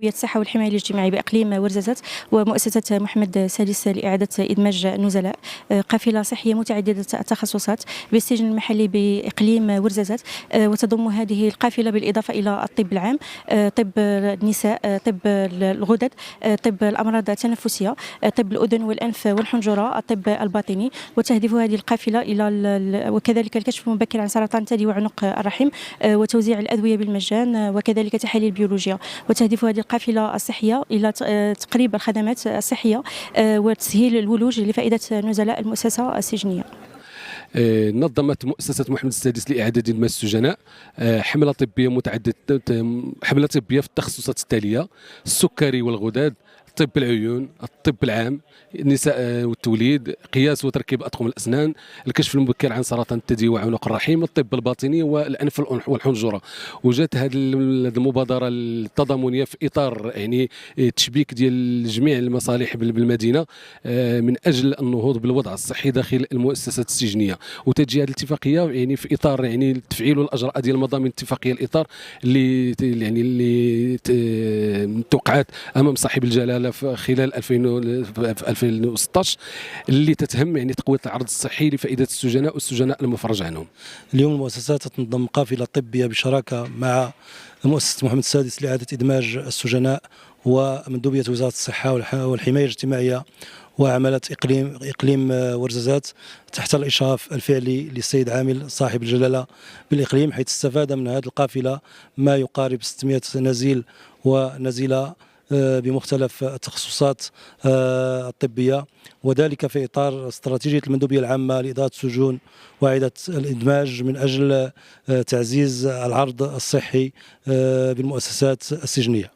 الصحة والحماية الاجتماعية بإقليم ورزازات ومؤسسة محمد السادس لإعادة إدماج النزلاء، قافلة صحية متعددة التخصصات بالسجن المحلي بإقليم ورزازات، وتضم هذه القافلة بالإضافة إلى الطب العام، طب النساء، طب الغدد، طب الأمراض التنفسية، طب الأذن والأنف والحنجرة، الطب الباطني. وتهدف هذه القافلة إلى وكذلك الكشف المبكر عن سرطان الثدي وعنق الرحم، وتوزيع الأدوية بالمجان، وكذلك تحاليل بيولوجية. وتهدف هذه القافلة الصحية إلى تقريب الخدمات الصحية وتسهيل الولوج لفائدة نزلاء المؤسسة السجنية. نظمت مؤسسة محمد السادس لإعادة إدماج السجناء حملة طبية متعددة، حملة طبية في التخصصات التالية: السكري والغدد، طب العيون، الطب العام، النساء والتوليد، قياس وتركيب أطقم الأسنان، الكشف المبكر عن سرطان الثدي وعنق الرحم، الطب الباطني والأنف والحنجرة. وجات هذه المبادرة التضامنية في إطار يعني تشبيك ديال جميع المصالح بالمدينة من أجل النهوض بالوضع الصحي داخل المؤسسات السجنية. وتجي هذه الاتفاقية يعني في إطار يعني تفعيل الأجراء ديال مضامين الاتفاقية الإطار اللي توقعات أمام صاحب الجلالة خلال 2016 اللي تتهم يعني تقوية العرض الصحي لفائدة السجناء والسجناء المفرج عنهم. اليوم المؤسسات تنظم قافلة طبية بشراكة مع مؤسسة محمد السادس لإعادة إدماج السجناء ومندوبية وزارة الصحة والحماية الاجتماعية وعملة إقليم ورزازات تحت الإشراف الفعلي للسيد عامل صاحب الجلالة بالإقليم، حيث استفاد من هذه القافلة ما يقارب 600 نزيل ونزيلة بمختلف التخصصات الطبية، وذلك في إطار استراتيجية المندوبية العامة لإدارة السجون وإعادة الإدماج من أجل تعزيز العرض الصحي بالمؤسسات السجنية.